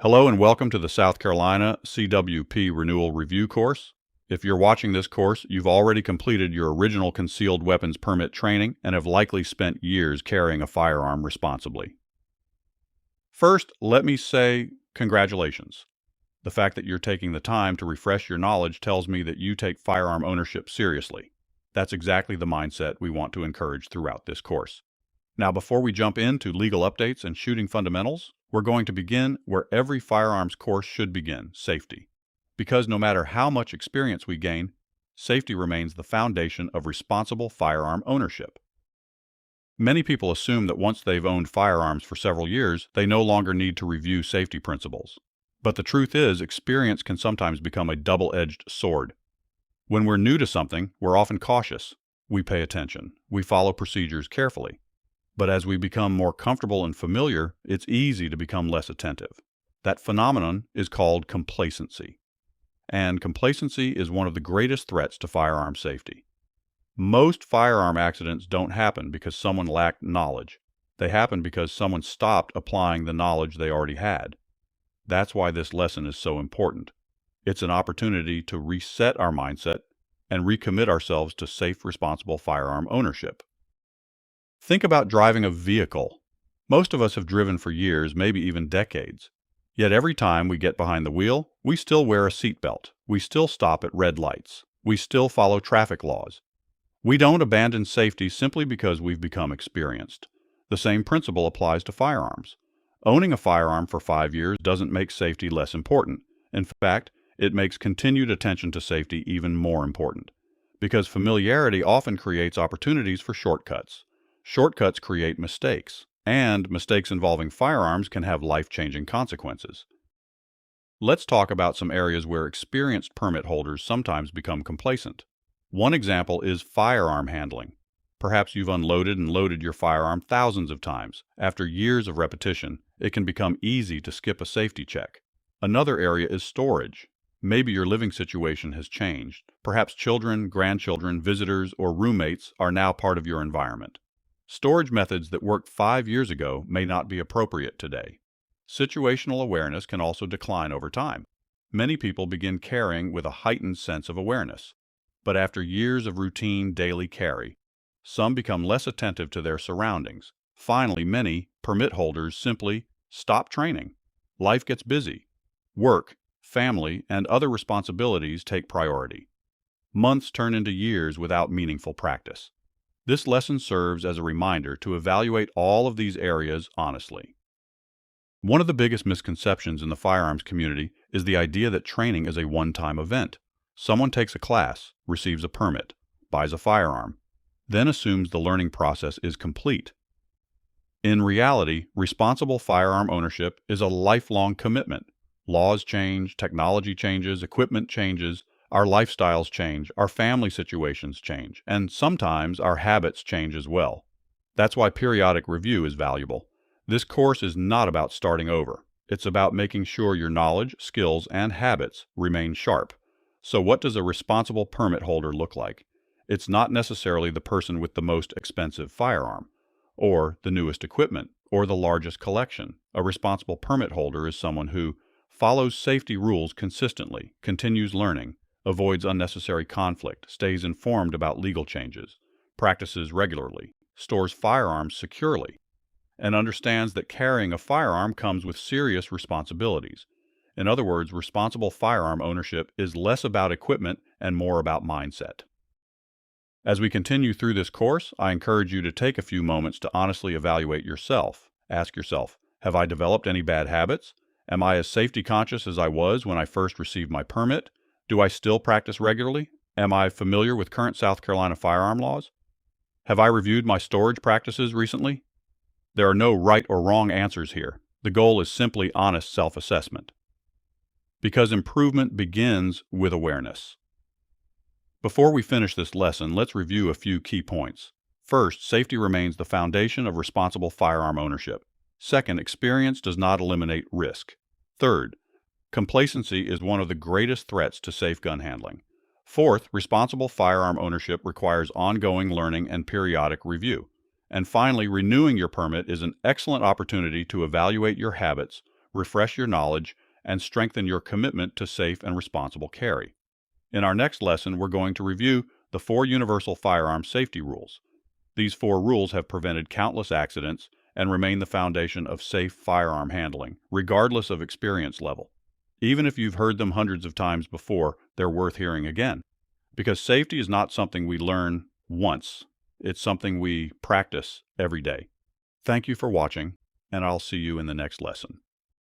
Hello and welcome to the South Carolina CWP Renewal Review course. If you're watching this course, you've already completed your original concealed weapons permit training and have likely spent years carrying a firearm responsibly. First, let me say congratulations. The fact that you're taking the time to refresh your knowledge tells me that you take firearm ownership seriously. That's exactly the mindset we want to encourage throughout this course. Now, before we jump into legal updates and shooting fundamentals, we're going to begin where every firearms course should begin: safety. Because no matter how much experience we gain, safety remains the foundation of responsible firearm ownership. Many people assume that once they've owned firearms for several years, they no longer need to review safety principles. But the truth is, experience can sometimes become a double-edged sword. When we're new to something, we're often cautious. We pay attention. We follow procedures carefully. But as we become more comfortable and familiar, it's easy to become less attentive. That phenomenon is called complacency. And complacency is one of the greatest threats to firearm safety. Most firearm accidents don't happen because someone lacked knowledge. They happen because someone stopped applying the knowledge they already had. That's why this lesson is so important. It's an opportunity to reset our mindset and recommit ourselves to safe, responsible firearm ownership. Think about driving a vehicle. Most of us have driven for years, maybe even decades. Yet every time we get behind the wheel, we still wear a seatbelt. We still stop at red lights. We still follow traffic laws. We don't abandon safety simply because we've become experienced. The same principle applies to firearms. Owning a firearm for 5 years doesn't make safety less important. In fact, it makes continued attention to safety even more important. Because familiarity often creates opportunities for shortcuts. Shortcuts create mistakes, and mistakes involving firearms can have life-changing consequences. Let's talk about some areas where experienced permit holders sometimes become complacent. One example is firearm handling. Perhaps you've unloaded and loaded your firearm thousands of times. After years of repetition, it can become easy to skip a safety check. Another area is storage. Maybe your living situation has changed. Perhaps children, grandchildren, visitors, or roommates are now part of your environment. Storage methods that worked 5 years ago may not be appropriate today. Situational awareness can also decline over time. Many people begin carrying with a heightened sense of awareness. But after years of routine daily carry, some become less attentive to their surroundings. Finally, many permit holders simply stop training. Life gets busy. Work, family, and other responsibilities take priority. Months turn into years without meaningful practice. This lesson serves as a reminder to evaluate all of these areas honestly. One of the biggest misconceptions in the firearms community is the idea that training is a one-time event. Someone takes a class, receives a permit, buys a firearm, then assumes the learning process is complete. In reality, responsible firearm ownership is a lifelong commitment. Laws change, technology changes, equipment changes, our lifestyles change, our family situations change, and sometimes our habits change as well. That's why periodic review is valuable. This course is not about starting over. It's about making sure your knowledge, skills, and habits remain sharp. So what does a responsible permit holder look like? It's not necessarily the person with the most expensive firearm, or the newest equipment, or the largest collection. A responsible permit holder is someone who follows safety rules consistently, continues learning, avoids unnecessary conflict, stays informed about legal changes, practices regularly, stores firearms securely, and understands that carrying a firearm comes with serious responsibilities. In other words, responsible firearm ownership is less about equipment and more about mindset. As we continue through this course, I encourage you to take a few moments to honestly evaluate yourself. Ask yourself, have I developed any bad habits? Am I as safety conscious as I was when I first received my permit? Do I still practice regularly? Am I familiar with current South Carolina firearm laws? Have I reviewed my storage practices recently? There are no right or wrong answers here. The goal is simply honest self-assessment. Because improvement begins with awareness. Before we finish this lesson, let's review a few key points. First, safety remains the foundation of responsible firearm ownership. Second, experience does not eliminate risk. Third, complacency is one of the greatest threats to safe gun handling. Fourth, responsible firearm ownership requires ongoing learning and periodic review. And finally, renewing your permit is an excellent opportunity to evaluate your habits, refresh your knowledge, and strengthen your commitment to safe and responsible carry. In our next lesson, we're going to review the 4 universal firearm safety rules. These 4 rules have prevented countless accidents and remain the foundation of safe firearm handling, regardless of experience level. Even if you've heard them hundreds of times before, they're worth hearing again. Because safety is not something we learn once. It's something we practice every day. Thank you for watching, and I'll see you in the next lesson.